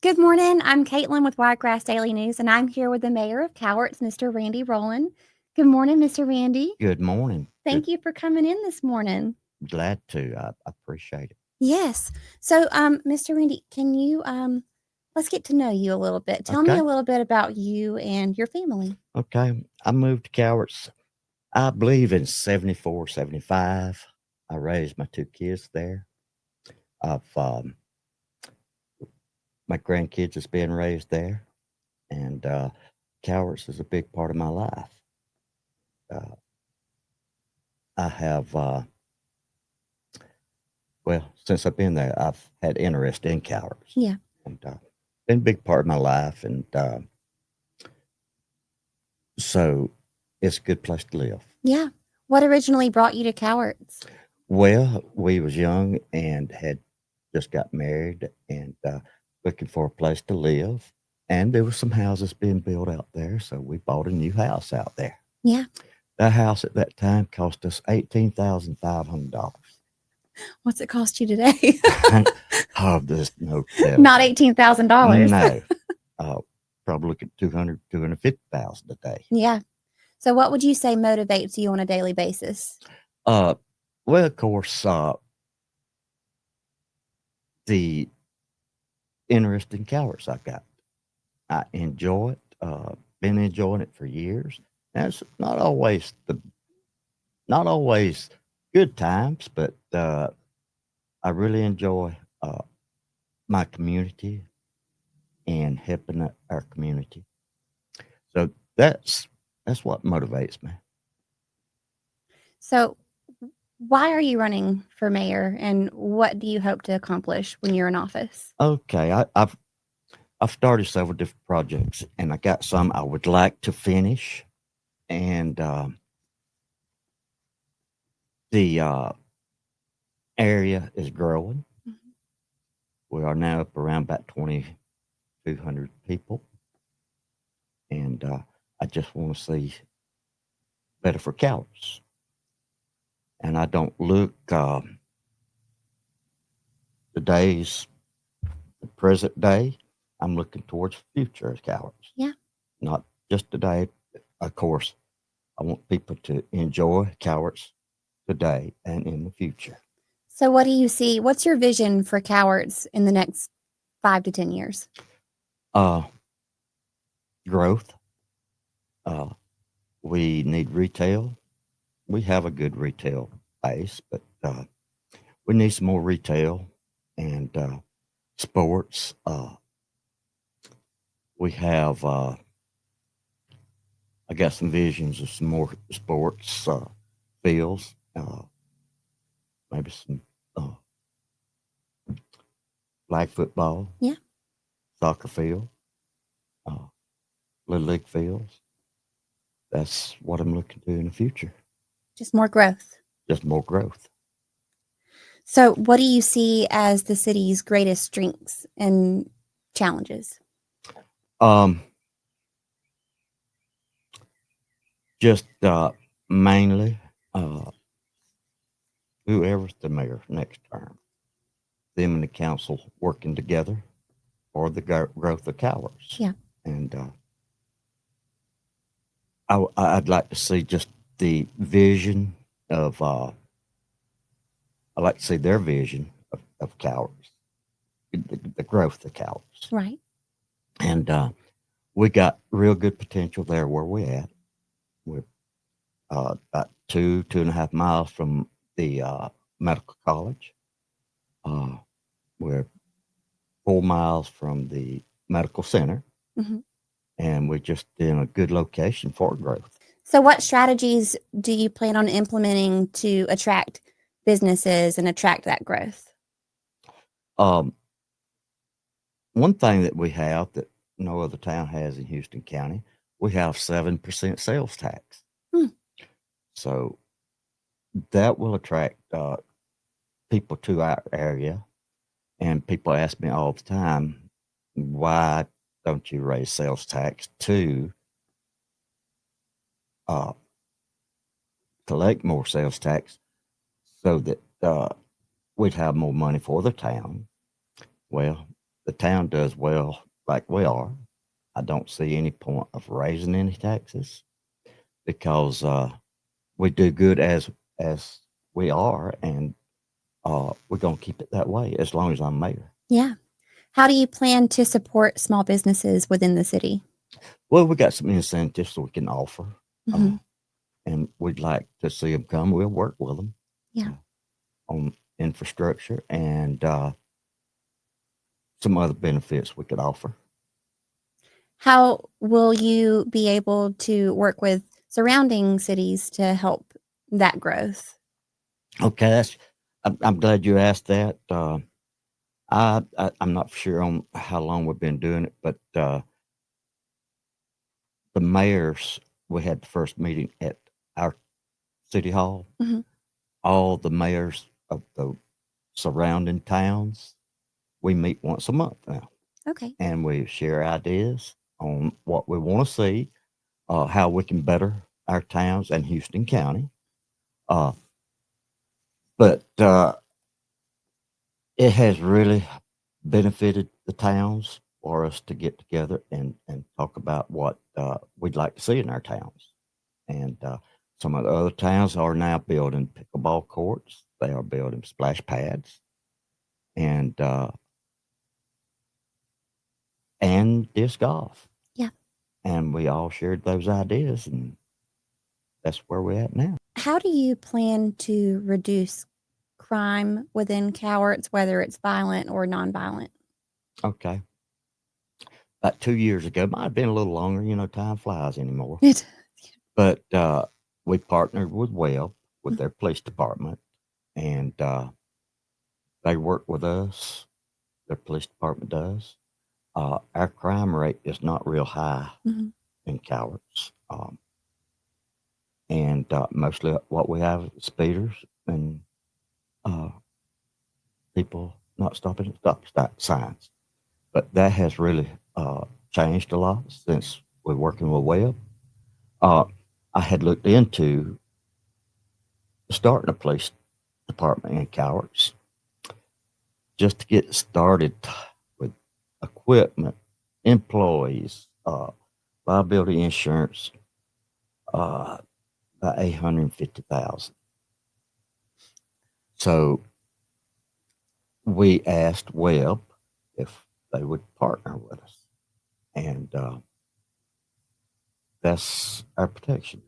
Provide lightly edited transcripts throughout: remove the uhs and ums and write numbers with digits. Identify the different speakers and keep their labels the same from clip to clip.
Speaker 1: Good morning. I'm Caitlin with Wiregrass Daily News, and I'm here with the mayor of Cowarts, Mr. Randy Roland. Good morning, Mr. Randy.
Speaker 2: Good morning.
Speaker 1: Thank you for coming in this morning.
Speaker 2: Glad to. I appreciate it.
Speaker 1: Yes. So, Mr. Randy, can you let's get to know you a little bit. Tell me
Speaker 2: Okay.
Speaker 1: a little bit about you and your family.
Speaker 2: Okay. I moved to Cowarts, I believe in 74, 75. I raised my two kids there. I've, my grandkids is being raised there. And Cowarts is a big part of my life. Uh, I have, since I've been there, I've had interest in Cowarts.
Speaker 1: Yeah.
Speaker 2: And been a big part of my life. And so it's a good place to live.
Speaker 1: Yeah. What originally brought you to Cowarts?
Speaker 2: Well, we was young and had just got married and looking for a place to live. And there was some houses being built out there, so we bought a new house out there.
Speaker 1: Yeah.
Speaker 2: That house at that time cost us $18,500.
Speaker 1: What's it cost you today?
Speaker 2: Oh, there's no
Speaker 1: Not $18,000.
Speaker 2: No. Probably look at 250,000 a day.
Speaker 1: Yeah. So, what would you say motivates you on a daily basis?
Speaker 2: Well, of course, the interest in Cowarts I got. I enjoy it. Been enjoying it for years. And it's not always good times, but I really enjoy my community and helping our community. So that's what motivates me.
Speaker 1: So, why are you running for mayor, and what do you hope to accomplish when you're in office?
Speaker 2: Okay, I've started several different projects, and I got some I would like to finish, and the area is growing.
Speaker 1: Mhm.
Speaker 2: We are now up around about 2,200 people, and I just want to see better for Cowarts. And I don't look the present day. I'm looking towards the future as Cowarts.
Speaker 1: Yeah.
Speaker 2: Not just today. Of course, I want people to enjoy Cowarts today and in the future.
Speaker 1: So, what do you see? What's your vision for Cowarts in the next 5 to 10 years?
Speaker 2: Growth. Uh, we need retail. We have a good retail base, but we need some more retail and sports. We have, I got some visions of some more sports fields, maybe some flag football,
Speaker 1: Yeah.
Speaker 2: soccer field, little league fields. That's what I'm looking to in the future.
Speaker 1: Just more growth.
Speaker 2: Just more growth.
Speaker 1: So, what do you see as the city's greatest strengths and challenges?
Speaker 2: Just mainly whoever's the mayor next term, them and the council working together for the growth of Cowarts.
Speaker 1: Yeah.
Speaker 2: And I'd like to see just the vision of, I'd like to see their vision of Cowarts, the growth of Cowarts.
Speaker 1: Right.
Speaker 2: And we got real good potential there where we're at. We're about 2.5 miles from the medical college. We're 4 miles from the medical center.
Speaker 1: Mm-hmm.
Speaker 2: And we're just in a good location for growth.
Speaker 1: So, what strategies do you plan on implementing to attract businesses and attract that growth?
Speaker 2: One thing that we have that no other town has in Houston County, we have 7% sales tax.
Speaker 1: Hmm.
Speaker 2: So that will attract people to our area. And people ask me all the time, why don't you raise sales tax to collect more sales tax so that we'd have more money for the town? Well, the town does well like we are, I don't see any point of raising any taxes because we do good as we are, and we're gonna keep it that way as long as I'm mayor.
Speaker 1: Yeah. How do you plan to support small businesses within the city?
Speaker 2: Well, we got some incentives so we can offer, uh,
Speaker 1: Mhm.
Speaker 2: and we'd like to see them come. We'll work with them
Speaker 1: Yeah.
Speaker 2: on infrastructure and some other benefits we could offer.
Speaker 1: How will you be able to work with surrounding cities to help that growth?
Speaker 2: Okay, I'm glad you asked that. I'm not sure on how long we've been doing it, but the mayors, we had the first meeting at our city hall.
Speaker 1: Mhm.
Speaker 2: All the mayors of the surrounding towns, we meet once a month now,
Speaker 1: Okay.
Speaker 2: and we share ideas on what we want to see, how we can better our towns and Houston County. Uh, but it has really benefited the towns for us to get together and talk about what we'd like to see in our towns. And some of the other towns are now building pickleball courts. They are building splash pads and disc golf.
Speaker 1: Yeah.
Speaker 2: And we all shared those ideas, and that's where we're at now.
Speaker 1: How do you plan to reduce crime within Cowarts, whether it's violent or nonviolent?
Speaker 2: Okay. About 2 years ago, might have been a little longer. Time flies anymore.
Speaker 1: It
Speaker 2: But we partnered with Webb, with
Speaker 1: Mm.
Speaker 2: their police department, and they work with us. Their police department does. Our crime rate is not real high
Speaker 1: Mhm.
Speaker 2: in Cowarts. And mostly what we have is speeders and uh, people not stopping at stop signs. But that has really changed a lot since we're working with Webb. Uh, I had looked into starting a police department in Cowarts just to get started with equipment, employees, liability insurance, about 850,000. So we asked Webb if they would partner with us, and that's our protection.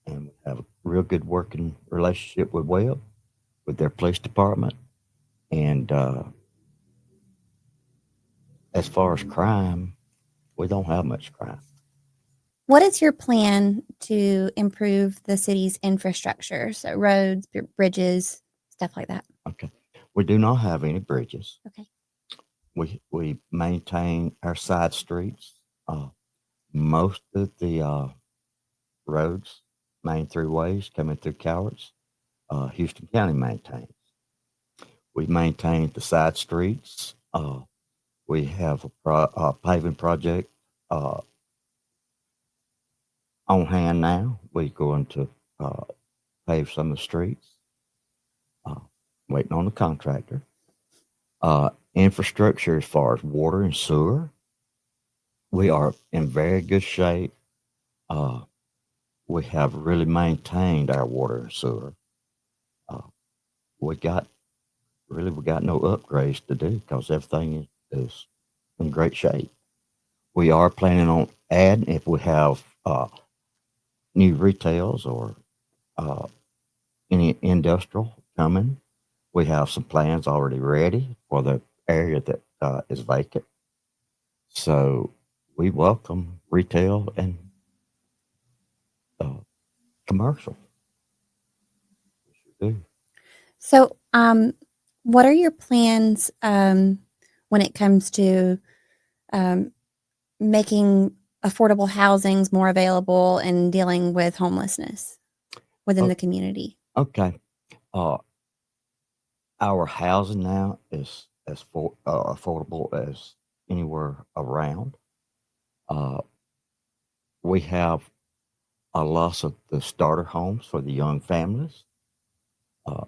Speaker 2: And we have a real good working relationship with Webb, with their police department, and as far as crime, we don't have much crime.
Speaker 1: What is your plan to improve the city's infrastructure? So roads, bridges, stuff like that.
Speaker 2: Okay, we do not have any bridges.
Speaker 1: Okay.
Speaker 2: We maintain our side streets. Most of the roads, main throughways coming through Cowarts, Houston County maintains. We maintain the side streets. We have a paving project uh, on hand now. We're going to uh, pave some of the streets, uh, waiting on the contractor. Infrastructure as far as water and sewer, we are in very good shape. Uh, we have really maintained our water and sewer. Uh, we got we got no upgrades to do because everything is in great shape. We are planning on adding if we have new retails or uh, any industrial coming. We have some plans already ready for the area that is vacant. So we welcome retail and uh, commercial. We sure do.
Speaker 1: So, what are your plans when it comes to um, making affordable housings more available and dealing with homelessness within
Speaker 2: Oh,
Speaker 1: the community?
Speaker 2: okay. Uh, our housing now is as affordable as anywhere around. Uh, we have a loss of the starter homes for the young families. Uh,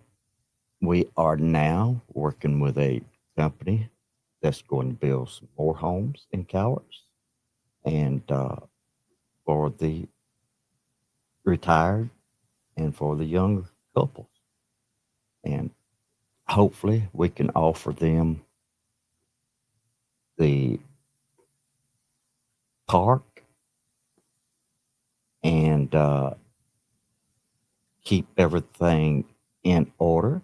Speaker 2: we are now working with a company that's going to build some more homes in Cowarts, and for the retired and for the younger couples. And hopefully we can offer them the park and keep everything in order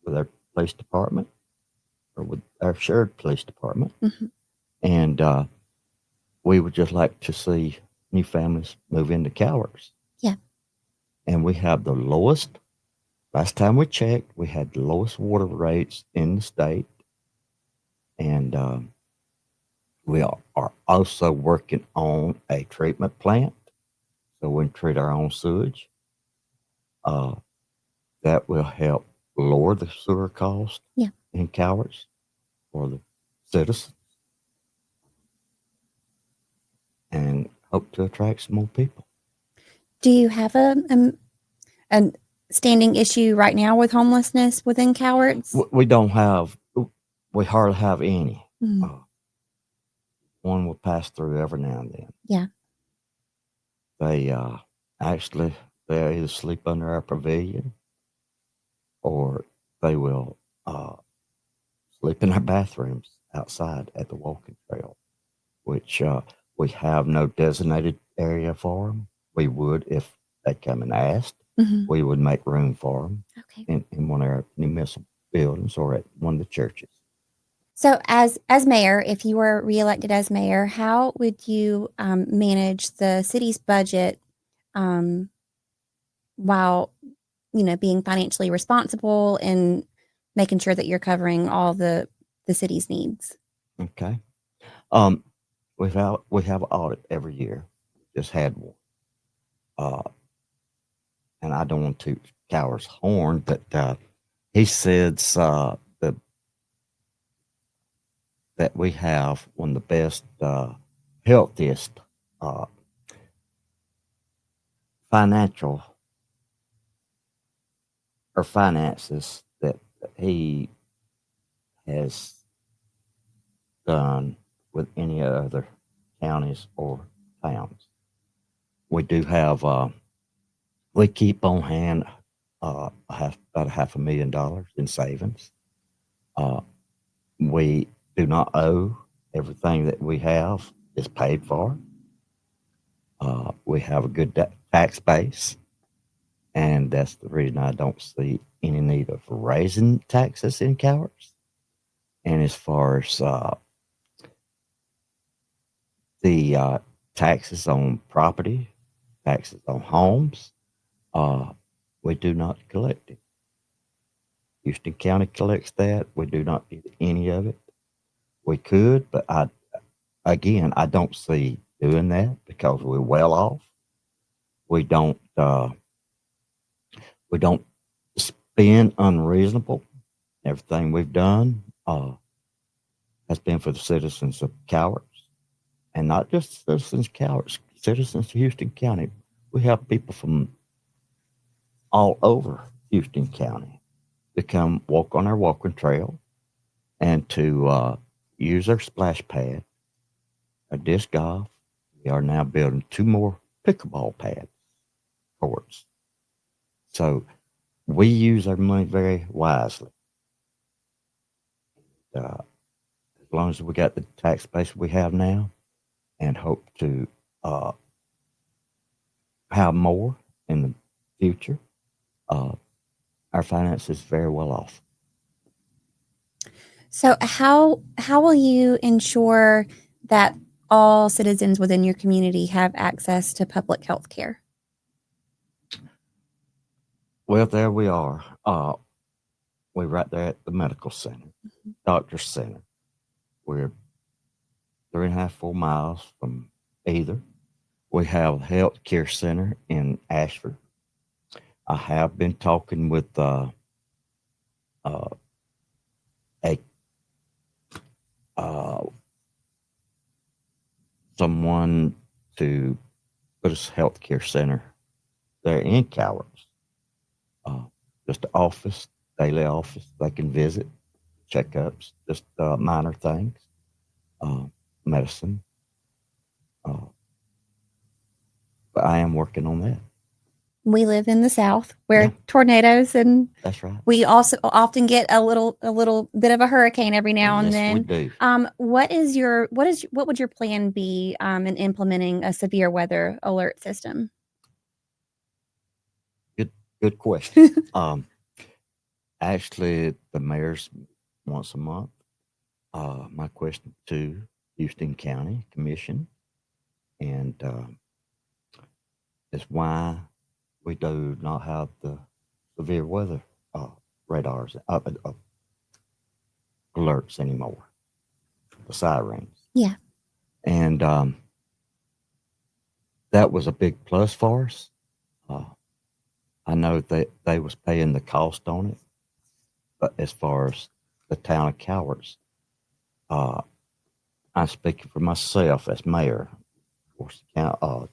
Speaker 2: with our police department or with our shared police department.
Speaker 1: Mm-hmm.
Speaker 2: And we would just like to see new families move into Cowarts.
Speaker 1: Yeah.
Speaker 2: And we have the lowest, last time we checked, we had the lowest water rates in the state. And we are also working on a treatment plant so we can treat our own sewage. That will help lower the sewer cost in Cowarts for the citizens and hope to attract some more people.
Speaker 1: Do you have a standing issue right now with homelessness within Cowarts?
Speaker 2: We hardly have any.
Speaker 1: Mm.
Speaker 2: One will pass through every now and then.
Speaker 1: Yeah.
Speaker 2: They actually, they either sleep under our pavilion or they will sleep in our bathrooms outside at the walking trail, which we have no designated area for them. We would, if they come and asked, we would make room for them in one of our municipal buildings or at one of the churches.
Speaker 1: So, as mayor, if you were reelected as mayor, how would you manage the city's budget while being financially responsible and making sure that you're covering all the city's needs?
Speaker 2: Okay. We have an audit every year. Just had one. And I don't want to Cowart's horn, but he says that we have one of the best, healthiest financial or finances that he has done with any other counties or towns. We do have, we keep on hand about $500,000 in savings. We do not owe. Everything that we have is paid for. We have a good tax base, and that's the reason I don't see any need of raising taxes in Cowarts. And as far as the taxes on property, taxes on homes, we do not collect it. Houston County collects that. We do not get any of it. We could, but I don't see doing that because we're well off. We don't spend unreasonable. Everything we've done has been for the citizens of Cowarts, and not just citizens of Cowarts, citizens of Houston County. We have people from all over Houston County to come walk on our walking trail and to use our splash pad, our disc golf. We are now building 2 more pickleball pads, courts. So we use our money very wisely. As long as we got the tax base we have now and hope to have more in the future, our finances very well off.
Speaker 1: So how will you ensure that all citizens within your community have access to public health care?
Speaker 2: Well, there we are. We're right there at the medical center, doctor's center. We're 3.5, 4 miles from either. We have a health care center in Ashford. I have been talking with someone to put a health care center there in Cowarts. Just an office, daily office they can visit. checkups, just minor things, uh, medicine. Uh, but I am working on that.
Speaker 1: We live in the South
Speaker 2: Yeah,
Speaker 1: where tornadoes and
Speaker 2: that's right.
Speaker 1: we also often get a little bit of a hurricane every now and
Speaker 2: Yes, we
Speaker 1: then.
Speaker 2: do.
Speaker 1: What would your plan be in implementing a severe weather alert system?
Speaker 2: Good, good question. Actually, the mayor's once a month. My question to Houston County Commission and is why we do not have the severe weather uh, radars alerts anymore, the sirens.
Speaker 1: Yeah.
Speaker 2: And that was a big plus for us. Uh, I know that they was paying the cost on it, but as far as the town of Cowarts, uh, I'm speaking for myself as mayor. Of course,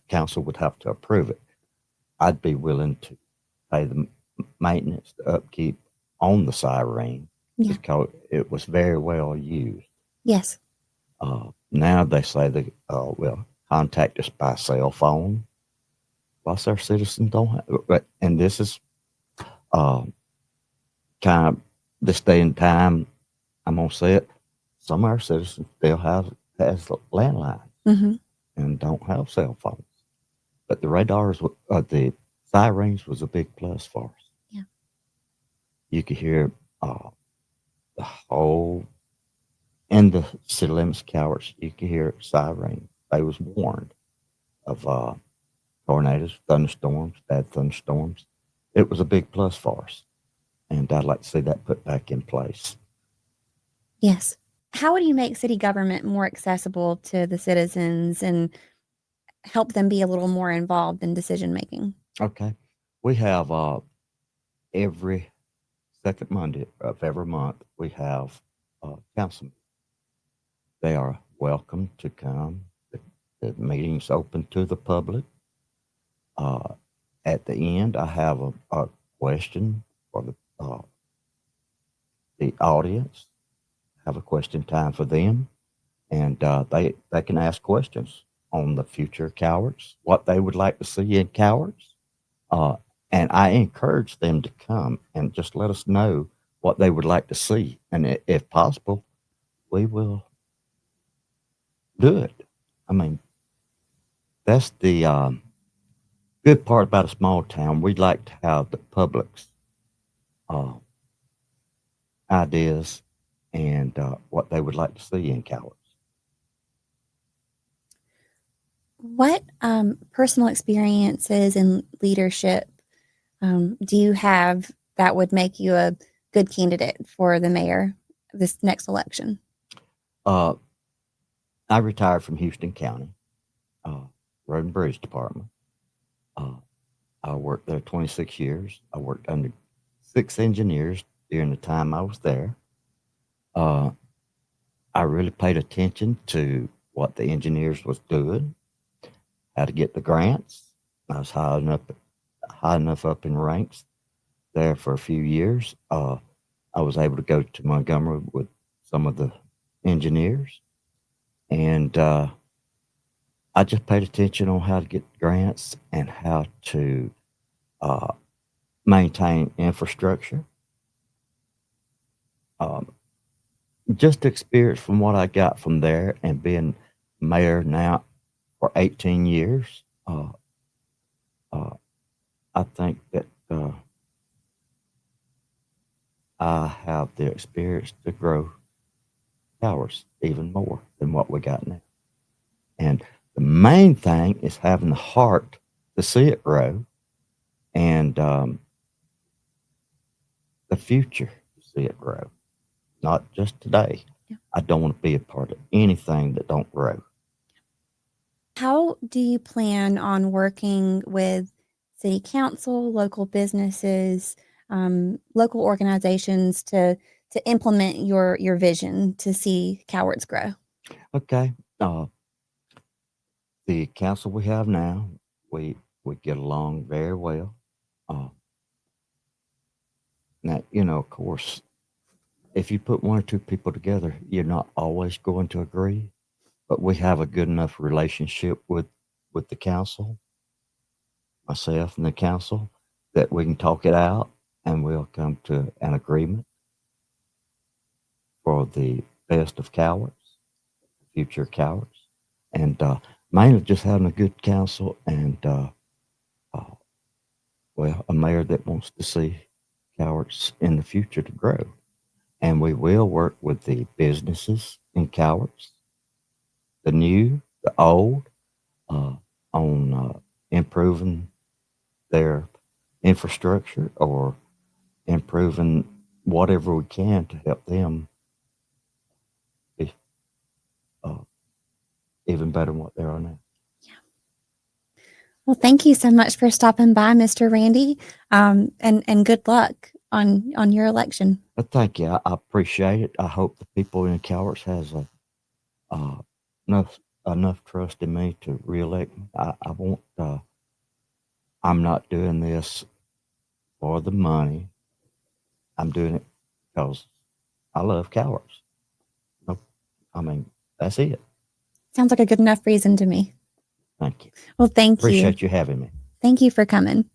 Speaker 2: council would have to approve it. I'd be willing to pay the maintenance, the upkeep on the siren
Speaker 1: Yeah.
Speaker 2: because it was very well used.
Speaker 1: Yes.
Speaker 2: Now they say they will contact us by cell phone. Plus, our citizens don't have, and this is uh, kind of this day and time. I'm gonna say it. Some of our citizens still has landlines
Speaker 1: Mm-hmm.
Speaker 2: and don't have cell phones. But the radars, the sirens, was a big plus for us.
Speaker 1: Yeah.
Speaker 2: You could hear the whole in the city limits cowards. You could hear sirens. They was warned of tornadoes, thunderstorms, bad thunderstorms. It was a big plus for us, and I'd like to see that put back in place.
Speaker 1: Yes. How would you make city government more accessible to the citizens and help them be a little more involved in decision making?
Speaker 2: Okay, we have every second Monday of every month we have council. They are welcome to come. The meeting's open to the public. Uh, at the end, I have a question for the audience. Have a question time for them, and they can ask questions on the future Cowards, what they would like to see in Cowards, uh, and I encourage them to come and just let us know what they would like to see, and if possible, we will do it. I mean, that's the good part about a small town. We'd like to have the public's uh, ideas and what they would like to see in Cowards.
Speaker 1: What personal experiences in leadership do you have that would make you a good candidate for the mayor this next election?
Speaker 2: Uh, I retired from Houston County, uh, Road and Bridge Department. Uh, I worked there 26 years. I worked under 6 engineers during the time I was there. Uh, I really paid attention to what the engineers was doing, how to get the grants. I was high enough up in ranks there for a few years. I was able to go to Montgomery with some of the engineers, and I just paid attention on how to get grants and how to uh, maintain infrastructure. Um, just experience from what I got from there and being mayor now for 18 years. Uh, I think that I have the experience to grow towers even more than what we got now. And the main thing is having the heart to see it grow and the future to see it grow, not just today.
Speaker 1: Yeah.
Speaker 2: I don't want to be a part of anything that don't grow.
Speaker 1: How do you plan on working with city council, local businesses, local organizations to implement your vision to see Cowards grow?
Speaker 2: Okay. The council we have now, we get along very well. Uh, now, of course, if you put one or two people together, you're not always going to agree. But we have a good enough relationship with the council, myself and the council, that we can talk it out and we'll come to an agreement for the best of Cowarts, future Cowarts, and mainly just having a good council and well, a mayor that wants to see Cowarts in the future to grow. And we will work with the businesses in Cowarts, the new, the old, uh, on improving their infrastructure or improving whatever we can to help them be uh, even better than what they are now.
Speaker 1: Well, thank you so much for stopping by, Mr. Randy, and good luck on your election.
Speaker 2: But thank you. I appreciate it. I hope the people in Cowarts has enough enough trust in me to reelect me. I won't. I'm not doing this for the money. I'm doing it because I love Cowarts. No, I mean that's it.
Speaker 1: Sounds like a good enough reason to me.
Speaker 2: Thank you.
Speaker 1: Well, thank you.
Speaker 2: Appreciate you having me.
Speaker 1: Thank you for coming.